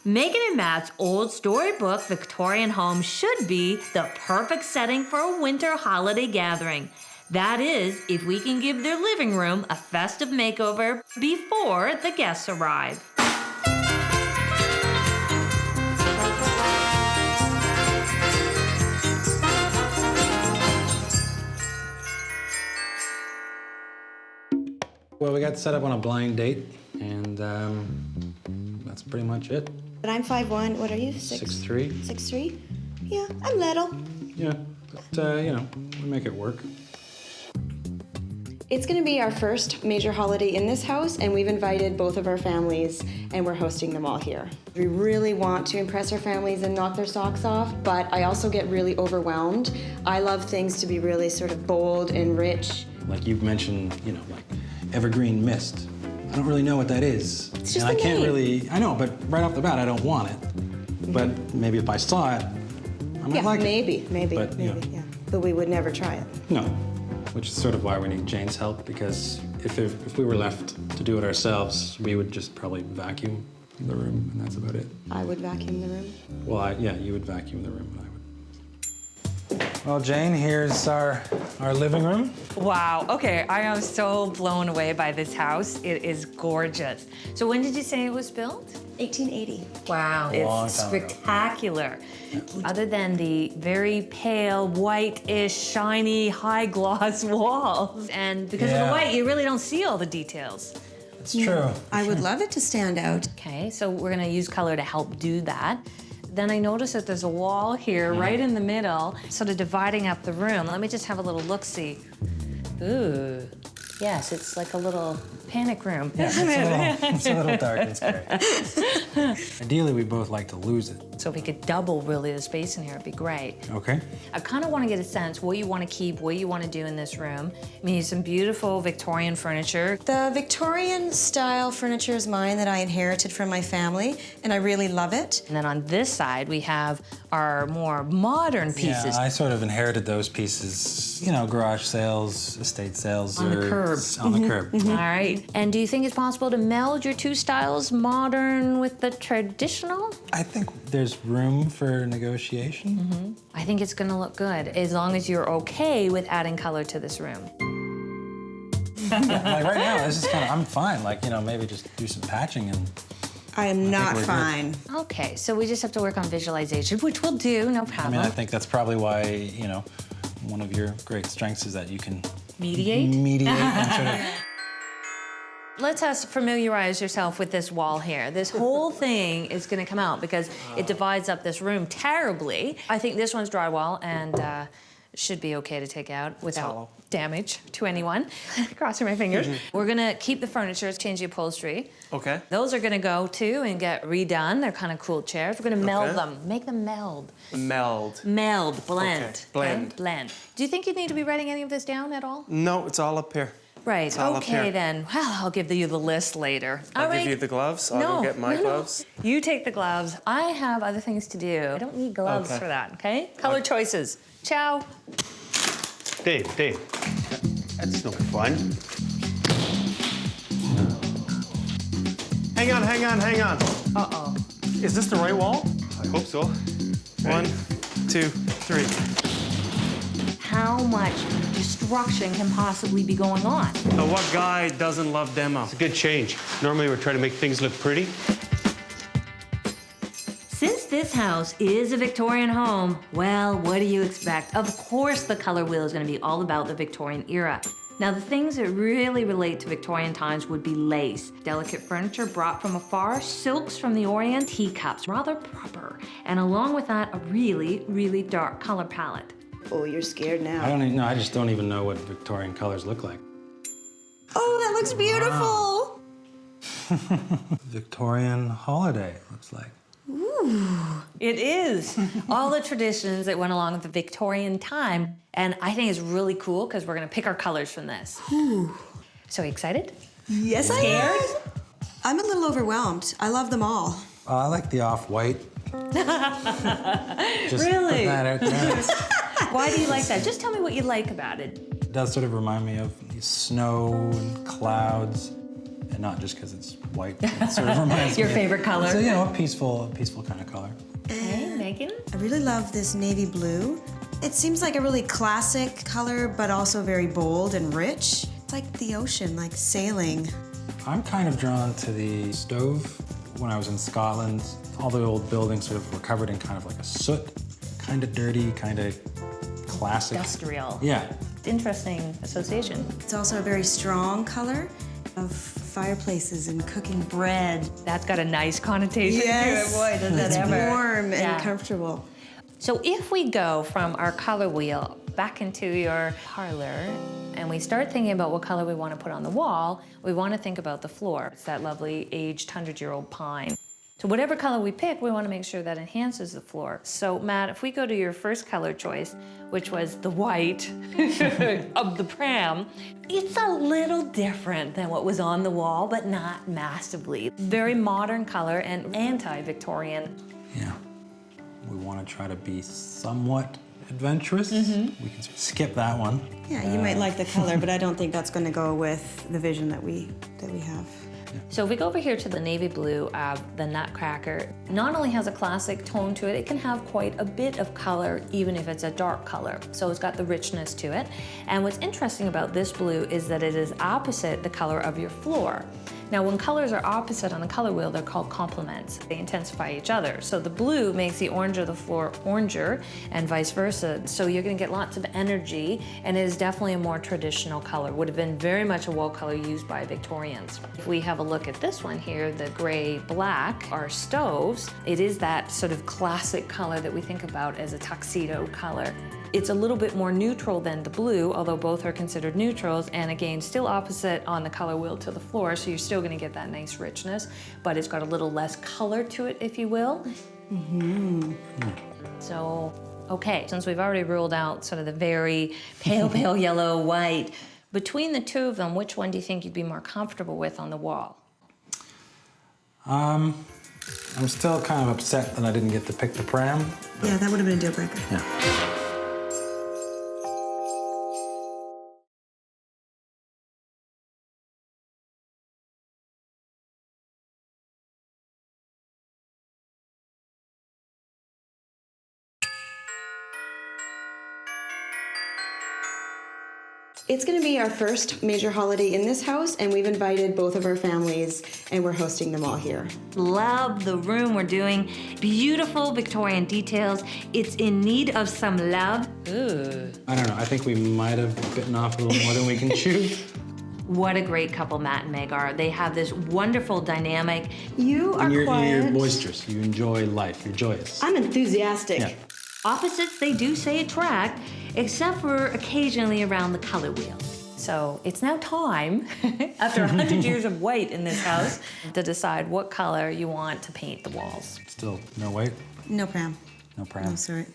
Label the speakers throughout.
Speaker 1: Making and Matt's old storybook Victorian home should be the perfect setting for a winter holiday gathering. That is, if we can give their living room a festive makeover before the guests arrive.
Speaker 2: Well, we got set up on a blind date, and that's pretty much it.
Speaker 3: But I'm 5'1". What are you?
Speaker 2: 6'3".
Speaker 3: 6'3"? Yeah, I'm little.
Speaker 2: Yeah, but, you know, we make it work.
Speaker 3: It's gonna be our first major holiday in this house, and we've invited both of our families, and we're hosting them all here. We really want to impress our families and knock their socks off, but I also get really overwhelmed. I love things to be really sort of bold and rich.
Speaker 2: Like you've mentioned, you know, like evergreen mist. I don't really know what that is.
Speaker 3: It's just
Speaker 2: and
Speaker 3: a
Speaker 2: I can't
Speaker 3: name.
Speaker 2: really, I know, but right off the bat, I don't want it. But maybe if I saw it, I might like
Speaker 3: maybe,
Speaker 2: it.
Speaker 3: maybe,
Speaker 2: But, you know.
Speaker 3: yeah. But we would never try it.
Speaker 2: No, which is sort of why we need Jane's help, because if we were left to do it ourselves, we would just probably vacuum the room, and that's about it.
Speaker 3: I would vacuum the room.
Speaker 2: Well, yeah, you would vacuum the room, and I would. Well, Jane, here's our living room.
Speaker 1: Wow, okay, I am so blown away by this house. It is gorgeous. So when did you say it was built?
Speaker 3: 1880.
Speaker 1: Wow,
Speaker 2: Long
Speaker 1: it's
Speaker 2: time ago.
Speaker 1: spectacular. Other than the very pale, white-ish, shiny, high-gloss walls. And because of the
Speaker 2: Yeah.
Speaker 1: white, you really don't see all the details.
Speaker 2: It's true.
Speaker 3: I would love it to stand out.
Speaker 1: Okay, so we're gonna use color to help do that. Then I noticed that there's a wall here right in the middle, sort of dividing up the room. Let me just have a little look-see. Ooh, yes, it's like a little panic room, isn't it?
Speaker 2: It's a little dark and scary. Ideally, we both like to lose it.
Speaker 1: So if we could double really the space in here, it'd be great.
Speaker 2: Okay.
Speaker 1: I kind of want to get a sense what you want to keep, what you want to do in this room. I mean, some beautiful Victorian furniture.
Speaker 3: The Victorian style furniture is mine that I inherited from my family, and I really love it.
Speaker 1: And then on this side, we have our more modern pieces.
Speaker 2: Yeah, I sort of inherited those pieces, you know, garage sales, estate sales.
Speaker 1: On the curb.
Speaker 2: On the curb.
Speaker 1: All right. And do you think it's possible to meld your two styles, modern with the traditional?
Speaker 2: I think there's room for negotiation.
Speaker 1: I think it's gonna look good, as long as you're okay with adding color to this room.
Speaker 2: Like right now, this is kind of, I'm fine. Like, you know, maybe just do some patching and.
Speaker 3: I am not
Speaker 2: we're good.
Speaker 3: fine.
Speaker 1: Okay, so we just have to work on visualization, which we'll do, no
Speaker 2: I
Speaker 1: problem.
Speaker 2: mean, I think that's probably why, you know, one of your great strengths is that you can
Speaker 1: Mediate?
Speaker 2: mediate and sort of.
Speaker 1: Let's familiarize yourself with this wall here. This whole thing is gonna come out because it divides up this room terribly. I think this one's drywall and should be okay to take out without damage to anyone. Crossing my fingers. We're gonna keep the furniture, change the upholstery.
Speaker 4: Okay.
Speaker 1: Those are gonna go too and get redone. They're kind of cool chairs. We're gonna meld them, make them meld.
Speaker 4: Meld.
Speaker 1: Meld, blend.
Speaker 4: Okay, blend.
Speaker 1: Okay? Blend. Do you think you need to be writing any of this down at all?
Speaker 4: No, it's all up here.
Speaker 1: Right,
Speaker 4: all up
Speaker 1: okay
Speaker 4: here.
Speaker 1: then. Well, I'll give you the list later. All
Speaker 4: I'll
Speaker 1: right.
Speaker 4: give you the gloves. I'll
Speaker 1: No,
Speaker 4: go get my
Speaker 1: no.
Speaker 4: gloves.
Speaker 1: You take the gloves. I have other things to do. I don't need gloves
Speaker 4: Okay.
Speaker 1: for that, okay? Color choices. Ciao.
Speaker 5: Dave, that's no fun.
Speaker 4: Hang on.
Speaker 1: Uh-oh.
Speaker 4: Is this the right wall?
Speaker 5: I hope so.
Speaker 4: 1, 2, 3.
Speaker 1: How much destruction can possibly be going on?
Speaker 4: Now, what guy doesn't love demo?
Speaker 5: It's a good change. Normally, we're trying to make things look pretty.
Speaker 1: Since this house is a Victorian home, well, what do you expect? Of course the color wheel is going to be all about the Victorian era. Now, the things that really relate to Victorian times would be lace, delicate furniture brought from afar, silks from the Orient, teacups, rather proper, and along with that, a really, really dark color palette.
Speaker 3: Oh, you're scared now.
Speaker 2: I just don't even know what Victorian colors look like.
Speaker 3: Oh, that looks beautiful.
Speaker 2: Victorian holiday, it looks like.
Speaker 1: It is. All the traditions that went along with the Victorian time. And I think it's really cool because we're going to pick our colors from this. So, excited?
Speaker 3: Yes, I am. I'm a little overwhelmed. I love them all.
Speaker 2: I like the off-white. Just
Speaker 1: Really?
Speaker 2: put that out there.
Speaker 1: Why do you like that? Just tell me what you like about it.
Speaker 2: It does sort of remind me of snow and clouds. and not just because it's white. It sort of reminds
Speaker 1: Your
Speaker 2: me
Speaker 1: favorite color?
Speaker 2: It's a peaceful kind of color.
Speaker 1: Hey, Megan?
Speaker 3: I really love this navy blue. It seems like a really classic color, but also very bold and rich. It's like the ocean, like sailing.
Speaker 2: I'm kind of drawn to the stove. When I was in Scotland, all the old buildings sort of were covered in kind of like a soot, kind of dirty, kind of classic.
Speaker 1: Industrial.
Speaker 2: Yeah.
Speaker 1: Interesting association.
Speaker 3: It's also a very strong color of fireplaces and cooking bread.
Speaker 1: That's got a nice connotation to it. Boy, does
Speaker 3: It's
Speaker 1: that ever.
Speaker 3: warm
Speaker 1: Yeah.
Speaker 3: and comfortable.
Speaker 1: So if we go from our color wheel back into your parlor and we start thinking about what color we want to put on the wall, we want to think about the floor. It's that lovely aged 100-year-old pine. So whatever color we pick, we want to make sure that enhances the floor. So Matt, if we go to your first color choice, which was the white of the pram, it's a little different than what was on the wall, but not massively. Very modern color and anti-Victorian.
Speaker 2: Yeah. We want to try to be somewhat adventurous. We can skip that one.
Speaker 3: Yeah, you might like the color, but I don't think that's going to go with the vision that we have.
Speaker 1: So if we go over here to the navy blue of the Nutcracker, not only has a classic tone to it, it can have quite a bit of color, even if it's a dark color. So it's got the richness to it. And what's interesting about this blue is that it is opposite the color of your floor. Now, when colors are opposite on the color wheel, they're called complements. They intensify each other. So the blue makes the orange of the floor oranger and vice versa. So you're gonna get lots of energy, and it is definitely a more traditional color. Would have been very much a wall color used by Victorians. If we have a look at this one here, the gray black, our stoves, it is that sort of classic color that we think about as a tuxedo color. It's a little bit more neutral than the blue, although both are considered neutrals, and again, still opposite on the color wheel to the floor, so you're still gonna get that nice richness, but it's got a little less color to it, if you will. So, okay, since we've already ruled out sort of the very pale yellow, white, between the two of them, which one do you think you'd be more comfortable with on the wall?
Speaker 2: I'm still kind of upset that I didn't get to pick the pram.
Speaker 3: Yeah, that would have been a deal breaker.
Speaker 2: Yeah.
Speaker 3: It's going to be our first major holiday in this house, and we've invited both of our families, and we're hosting them all here.
Speaker 1: Love the room. We're doing beautiful Victorian details. It's in need of some love. Ooh.
Speaker 2: I don't know. I think we might have bitten off a little more than we can chew.
Speaker 1: What a great couple Matt and Meg are. They have this wonderful dynamic.
Speaker 3: You are
Speaker 2: And you're
Speaker 3: quiet.
Speaker 2: boisterous. You enjoy life. You're joyous.
Speaker 3: I'm enthusiastic.
Speaker 2: Yeah.
Speaker 1: Opposites, they do say attract, except for occasionally around the color wheel. So it's now time, after 100 years of white in this house, to decide what color you want to paint the walls.
Speaker 2: Still no white,
Speaker 3: No pram.
Speaker 2: no pram.
Speaker 3: No, sorry.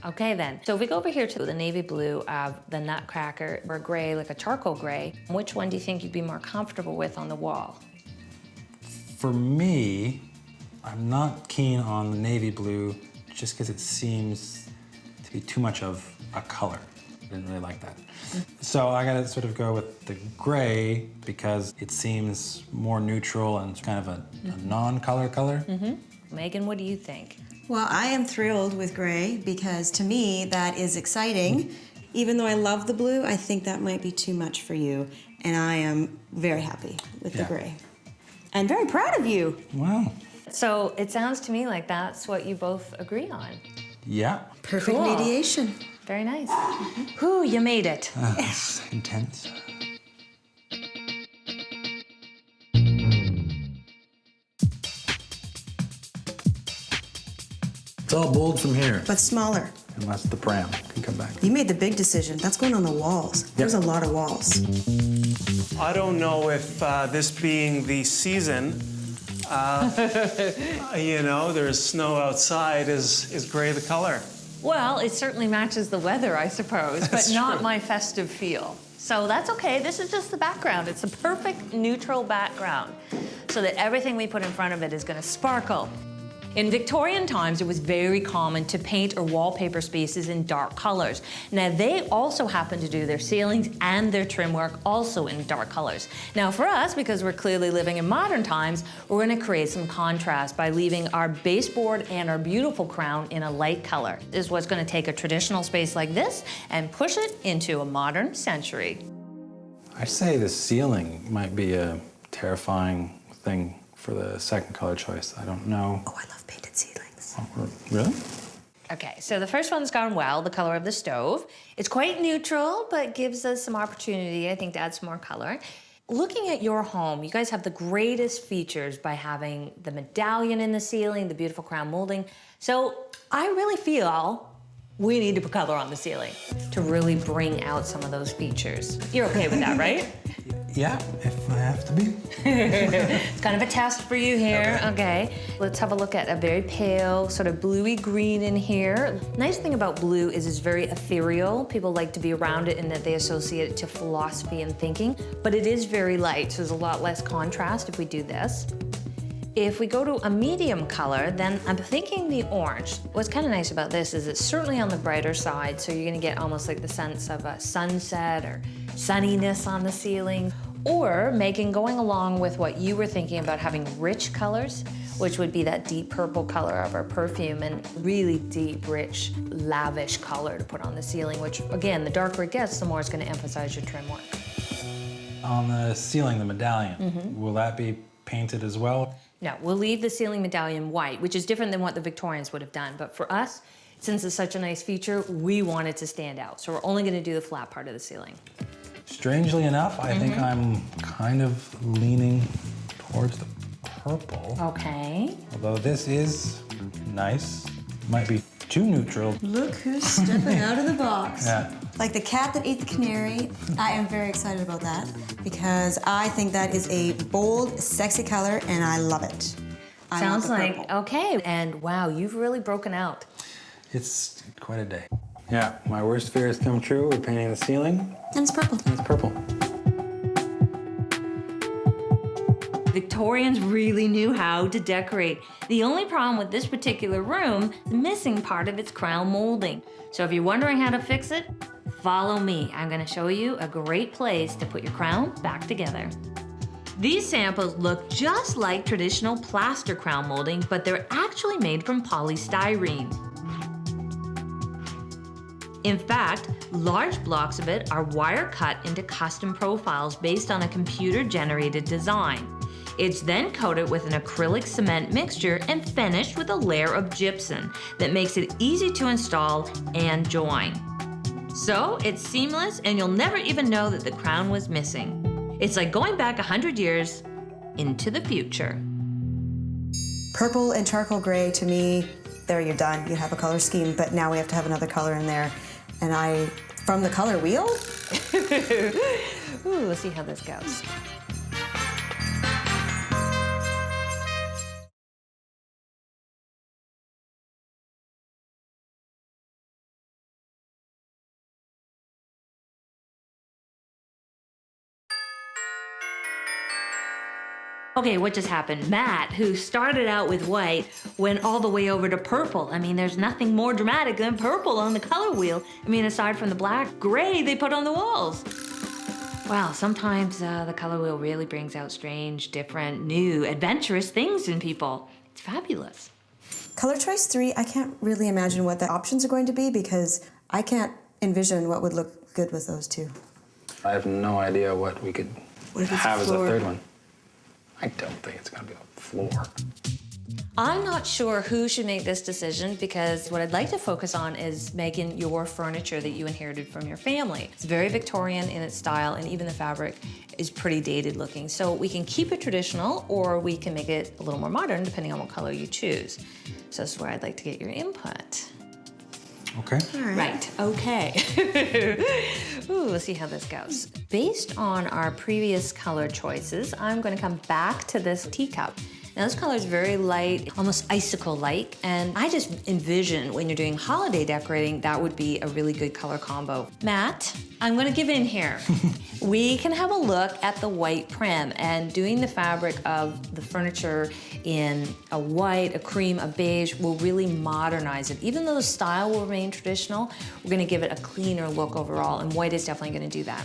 Speaker 1: Okay then, so if we go over here to the navy blue of the Nutcracker, or gray, like a charcoal gray, which one do you think you'd be more comfortable with on the wall?
Speaker 2: For me, I'm not keen on the navy blue just because it seems to be too much of a color. I didn't really like that. So I gotta sort of go with the gray because it seems more neutral and kind of a non-color color.
Speaker 1: Megan, what do you think?
Speaker 3: Well, I am thrilled with gray because to me that is exciting. Even though I love the blue, I think that might be too much for you. And I am very happy with the
Speaker 2: Yeah.
Speaker 3: gray. And very proud of you.
Speaker 2: Wow.
Speaker 1: So it sounds to me like that's what you both agree on.
Speaker 2: Yeah.
Speaker 3: Perfect
Speaker 1: Cool.
Speaker 3: mediation.
Speaker 1: Very nice. Whew, you made it.
Speaker 2: It's intense. It's all bold from here,
Speaker 3: But smaller.
Speaker 2: unless the pram can come back.
Speaker 3: You made the big decision. That's going on the walls. There's a lot of walls.
Speaker 4: I don't know if this being the season, you know, there's snow outside, is gray the color?
Speaker 1: Well, it certainly matches the weather, I suppose, but
Speaker 4: That's
Speaker 1: not
Speaker 4: true.
Speaker 1: my festive feel. So that's okay. This is just the background. It's a perfect neutral background so that everything we put in front of it is going to sparkle In Victorian times, it was very common to paint or wallpaper spaces in dark colors. Now, they also happen to do their ceilings and their trim work also in dark colors. Now, for us, because we're clearly living in modern times, we're gonna create some contrast by leaving our baseboard and our beautiful crown in a light color. This is what's gonna take a traditional space like this and push it into a modern century.
Speaker 2: I'd say the ceiling might be a terrifying thing for the second color choice. I don't know.
Speaker 3: Oh, I love painted ceilings.
Speaker 2: Oh, really?
Speaker 1: Okay, so the first one's gone well, the color of the stove. It's quite neutral, but gives us some opportunity, I think, to add some more color. Looking at your home, you guys have the greatest features by having the medallion in the ceiling, the beautiful crown molding. So I really feel we need to put color on the ceiling to really bring out some of those features. You're okay with that, right?
Speaker 2: Yeah, if I have to be.
Speaker 1: It's kind of a test for you here. Okay. Let's have a look at a very pale, sort of bluey green in here. Nice thing about blue is it's very ethereal. People like to be around it in that they associate it to philosophy and thinking, but it is very light, so there's a lot less contrast if we do this. If we go to a medium color, then I'm thinking the orange. What's kind of nice about this is it's certainly on the brighter side, so you're gonna get almost like the sense of a sunset or sunniness on the ceiling. Or going along with what you were thinking about having rich colors, which would be that deep purple color of our perfume and really deep, rich, lavish color to put on the ceiling, which again, the darker it gets, the more it's gonna emphasize your trim work.
Speaker 2: On the ceiling, the medallion, will that be painted as well?
Speaker 1: No, we'll leave the ceiling medallion white, which is different than what the Victorians would have done. But for us, since it's such a nice feature, we want it to stand out. So we're only gonna do the flat part of the ceiling.
Speaker 2: Strangely enough, I think I'm kind of leaning towards the purple.
Speaker 1: Okay.
Speaker 2: Although this is nice. Might be too neutral.
Speaker 6: Look who's stepping out of the box.
Speaker 2: Yeah.
Speaker 6: Like the cat that ate the canary, I am very excited about that because I think that is a bold, sexy color and I love it. I
Speaker 1: Sounds
Speaker 6: want the
Speaker 1: like,
Speaker 6: purple.
Speaker 1: okay. And wow, you've really broken out.
Speaker 2: It's quite a day. Yeah, my worst fear has come true with painting the ceiling.
Speaker 6: And it's purple.
Speaker 2: And it's purple.
Speaker 1: Victorians really knew how to decorate. The only problem with this particular room is missing part of its crown molding. So if you're wondering how to fix it, follow me. I'm gonna show you a great place to put your crown back together. These samples look just like traditional plaster crown molding, but they're actually made from polystyrene. In fact, large blocks of it are wire cut into custom profiles based on a computer-generated design. It's then coated with an acrylic cement mixture and finished with a layer of gypsum that makes it easy to install and join. So it's seamless and you'll never even know that the crown was missing. It's like going back 100 years into the future.
Speaker 6: Purple and charcoal gray, to me, there you're done. You have a color scheme, but now we have to have another color in there. And from the color wheel?
Speaker 1: Ooh, let's see how this goes. Okay, what just happened? Matt, who started out with white, went all the way over to purple. I mean, there's nothing more dramatic than purple on the color wheel. I mean, aside from the black, gray they put on the walls. Wow, sometimes the color wheel really brings out strange, different, new, adventurous things in people. It's fabulous.
Speaker 6: Color choice 3, I can't really imagine what the options are going to be because I can't envision what would look good with those two.
Speaker 2: I have no idea what we could
Speaker 6: What if it's
Speaker 2: have as a
Speaker 6: floor?
Speaker 2: third one. I don't think it's gonna be a floor.
Speaker 1: I'm not sure who should make this decision because what I'd like to focus on is making your furniture that you inherited from your family. It's very Victorian in its style and even the fabric is pretty dated looking. So we can keep it traditional or we can make it a little more modern depending on what color you choose. So this is where I'd like to get your input.
Speaker 2: Okay.
Speaker 1: Right, okay. Ooh, let's see how this goes. Based on our previous color choices, I'm gonna come back to this teacup. Now this color is very light, almost icicle-like, and I just envision when you're doing holiday decorating, that would be a really good color combo. Matt, I'm gonna give in here. We can have a look at the white prim, and doing the fabric of the furniture in a white, a cream, a beige will really modernize it. Even though the style will remain traditional, we're gonna give it a cleaner look overall, and white is definitely gonna do that.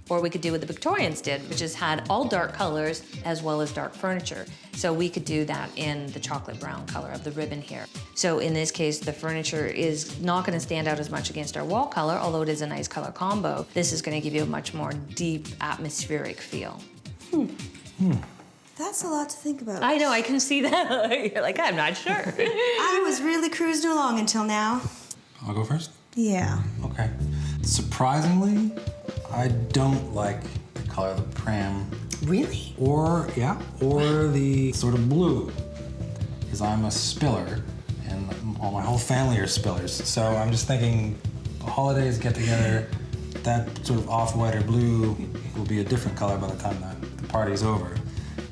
Speaker 1: Or we could do what the Victorians did, which is had all dark colors as well as dark furniture. So we could do that in the chocolate brown color of the ribbon here. So in this case, the furniture is not gonna stand out as much against our wall color, although it is a nice color combo. This is gonna give you a much more deep atmospheric feel.
Speaker 6: That's a lot to think about.
Speaker 1: I know, I can see that. You're like, I'm not sure.
Speaker 6: I was really cruising along until now.
Speaker 2: I'll go first?
Speaker 6: Yeah.
Speaker 2: Okay. Surprisingly, I don't like the color of the pram.
Speaker 6: Really?
Speaker 2: Or the sort of blue. Because I'm a spiller, and all my whole family are spillers. So I'm just thinking, the holidays get together, that sort of off-white or blue will be a different color by the time the party's over.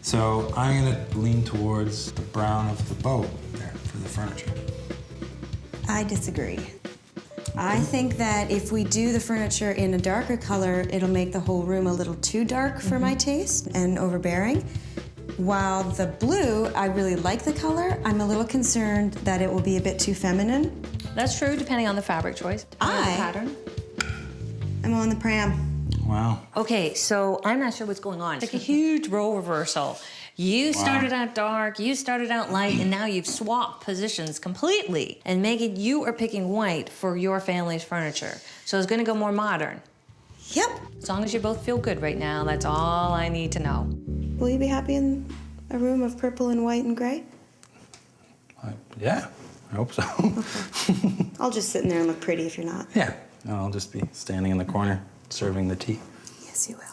Speaker 2: So I'm gonna lean towards the brown of the boat there for the furniture.
Speaker 6: I disagree. I think that if we do the furniture in a darker color, it'll make the whole room a little too dark for my taste and overbearing. While the blue, I really like the color, I'm a little concerned that it will be a bit too feminine.
Speaker 1: That's true, depending on the fabric choice, depending on the pattern.
Speaker 6: I'm on the pram.
Speaker 2: Wow.
Speaker 1: Okay, so I'm not sure what's going on. It's like a huge role reversal. You started out dark, you started out light, and now you've swapped positions completely. And Megan, you are picking white for your family's furniture. So it's gonna go more modern.
Speaker 6: Yep.
Speaker 1: As long as you both feel good right now, that's all I need to know.
Speaker 6: Will you be happy in a room of purple and white and gray?
Speaker 2: Yeah, I hope so.
Speaker 6: I'll just sit in there and look pretty if you're not.
Speaker 2: Yeah, I'll just be standing in the corner serving the tea.
Speaker 6: Yes, you will.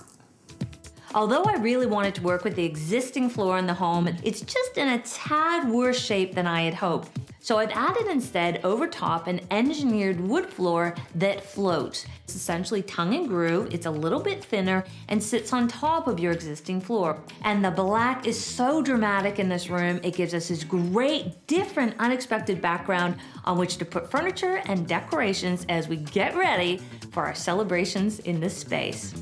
Speaker 1: Although I really wanted to work with the existing floor in the home, it's just in a tad worse shape than I had hoped. So I've added instead over top an engineered wood floor that floats. It's essentially tongue and groove, it's a little bit thinner, and sits on top of your existing floor. And the black is so dramatic in this room, it gives us this great, different, unexpected background on which to put furniture and decorations as we get ready for our celebrations in this space.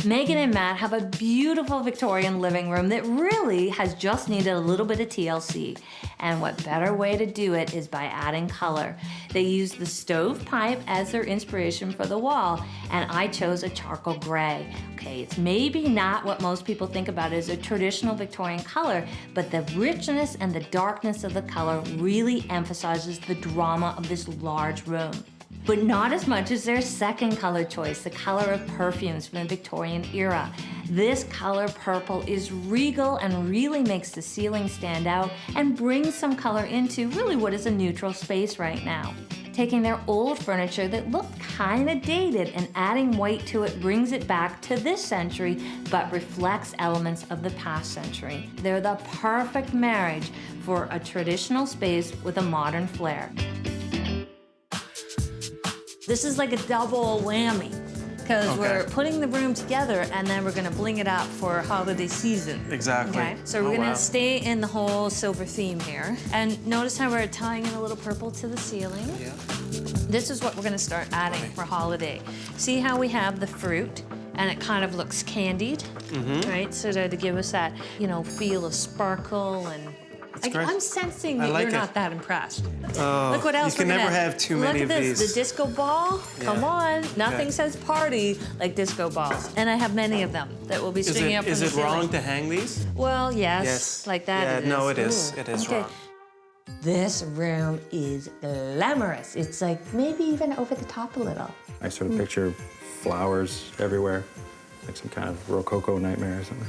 Speaker 1: Megan and Matt have a beautiful Victorian living room that really has just needed a little bit of TLC. And what better way to do it is by adding color. They used the stovepipe as their inspiration for the wall, and I chose a charcoal gray. Okay, it's maybe not what most people think about as a traditional Victorian color, but the richness and the darkness of the color really emphasizes the drama of this large room. But not as much as their second color choice, the color of perfumes from the Victorian era. This color purple is regal and really makes the ceiling stand out and brings some color into really what is a neutral space right now. Taking their old furniture that looked kind of dated and adding white to it brings it back to this century, but reflects elements of the past century. They're the perfect marriage for a traditional space with a modern flair. This is like a double whammy, because we're putting the room together and then we're gonna bling it up for holiday season.
Speaker 4: Exactly.
Speaker 1: Okay, so we're gonna stay in the whole silver theme here. And notice how we're tying in a little purple to the ceiling. Yeah. This is what we're gonna start adding for holiday. See how we have the fruit and it kind of looks candied, right? So to give us that, feel of sparkle and I'm sensing that you're not that impressed. Look what else
Speaker 4: you can never have too many of these.
Speaker 1: Look at this, the disco ball. Yeah. Come on, nothing says party like disco balls. And I have many of them that will be stringing up from the ceiling.
Speaker 4: Is it wrong to hang these?
Speaker 1: Well, yes. Like that.
Speaker 4: Yeah,
Speaker 1: it
Speaker 4: no,
Speaker 1: is.
Speaker 4: it is. It is wrong.
Speaker 1: This room is glamorous. It's like maybe even over the top a little.
Speaker 2: I sort of picture flowers everywhere, like some kind of Rococo nightmare or something.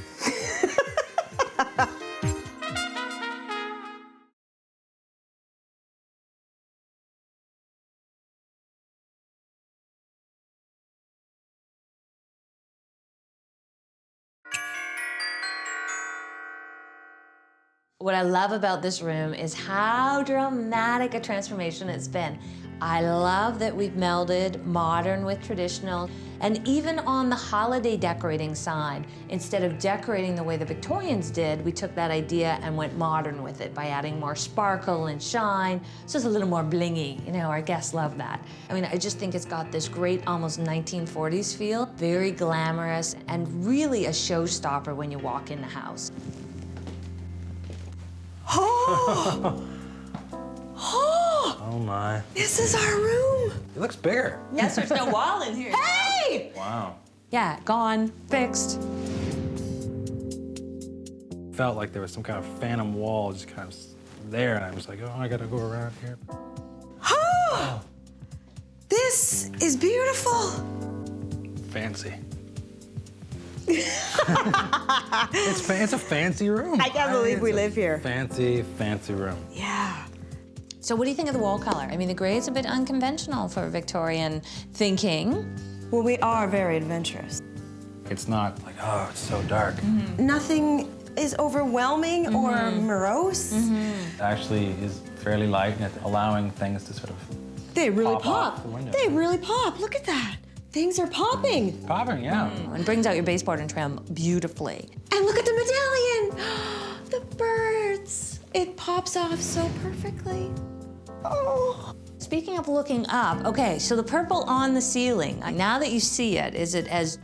Speaker 1: What I love about this room is how dramatic a transformation it's been. I love that we've melded modern with traditional, and even on the holiday decorating side, instead of decorating the way the Victorians did, we took that idea and went modern with it by adding more sparkle and shine, so it's a little more blingy. Our guests love that. I just think it's got this great almost 1940s feel, very glamorous, and really a showstopper when you walk in the house.
Speaker 6: Oh! Oh!
Speaker 2: Oh my.
Speaker 6: This is our room.
Speaker 2: It looks bigger.
Speaker 1: Yes, there's no wall in here.
Speaker 6: Hey!
Speaker 2: Wow.
Speaker 1: Yeah, gone, fixed.
Speaker 2: Felt like there was some kind of phantom wall just kind of there, and I was like, oh, I gotta go around here.
Speaker 6: Oh! This is beautiful.
Speaker 2: Fancy. It's a fancy room.
Speaker 6: I can't believe we live here.
Speaker 2: Fancy, fancy room.
Speaker 6: Yeah.
Speaker 1: So what do you think of the wall color? I mean, the gray is a bit unconventional for Victorian thinking.
Speaker 6: Well, we are very adventurous.
Speaker 2: It's not like, oh, it's so dark.
Speaker 6: Nothing is overwhelming or morose.
Speaker 2: It actually is fairly light, and it's allowing things to sort of
Speaker 6: They really
Speaker 2: Pop off
Speaker 6: pop.
Speaker 2: the window.
Speaker 6: They really pop. Look at that. Things are popping.
Speaker 2: popping, yeah.
Speaker 1: And brings out your baseboard and trim beautifully.
Speaker 6: And look at the medallion. The birds. It pops off so perfectly. Oh.
Speaker 1: Speaking of looking up, okay, so the purple on the ceiling, now that you see it, is it as,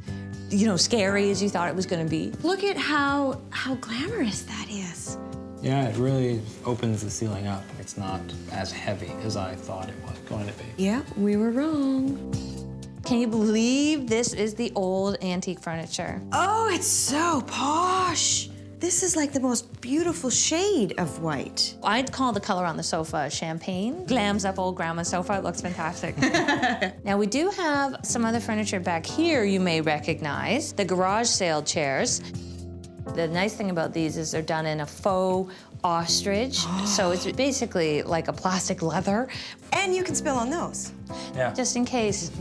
Speaker 1: scary as you thought it was gonna be?
Speaker 6: Look at how glamorous that is.
Speaker 2: Yeah, it really opens the ceiling up. It's not as heavy as I thought it was going to be.
Speaker 6: Yeah, we were wrong.
Speaker 1: Can you believe this is the old antique furniture?
Speaker 6: Oh, it's so posh. This is like the most beautiful shade of white.
Speaker 1: I'd call the color on the sofa champagne. Glams up old grandma's sofa, it looks fantastic. Now we do have some other furniture back here you may recognize, the garage sale chairs. The nice thing about these is they're done in a faux ostrich, so it's basically like a plastic leather,
Speaker 6: And you can spill on those.
Speaker 2: Yeah.
Speaker 1: just in case.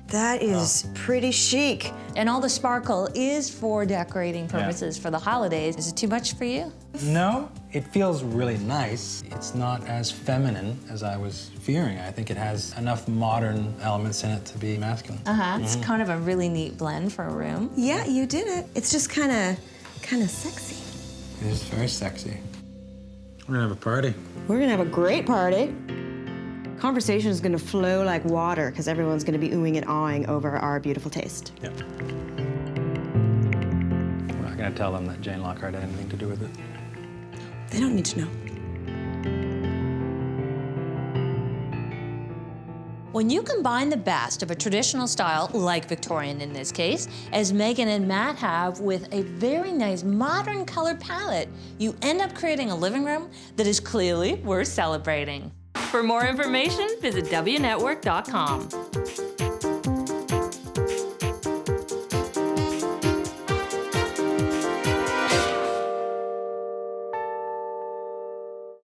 Speaker 6: That is pretty chic.
Speaker 1: And all the sparkle is for decorating purposes for the holidays. Is it too much for you?
Speaker 2: No, it feels really nice. It's not as feminine as I was fearing. I think it has enough modern elements in it to be masculine.
Speaker 1: It's kind of a really neat blend for a room.
Speaker 6: Yeah, you did it. It's just kind of sexy.
Speaker 2: It is very sexy. We're gonna have a party.
Speaker 3: We're gonna have a great party. Conversation is gonna flow like water because everyone's gonna be oohing and awing over our beautiful taste.
Speaker 2: Yeah. We're not gonna tell them that Jane Lockhart had anything to do with it.
Speaker 6: They don't need to know.
Speaker 1: When you combine the best of a traditional style, like Victorian in this case, as Megan and Matt have, with a very nice modern color palette, you end up creating a living room that is clearly worth celebrating. For more information, visit WNetwork.com.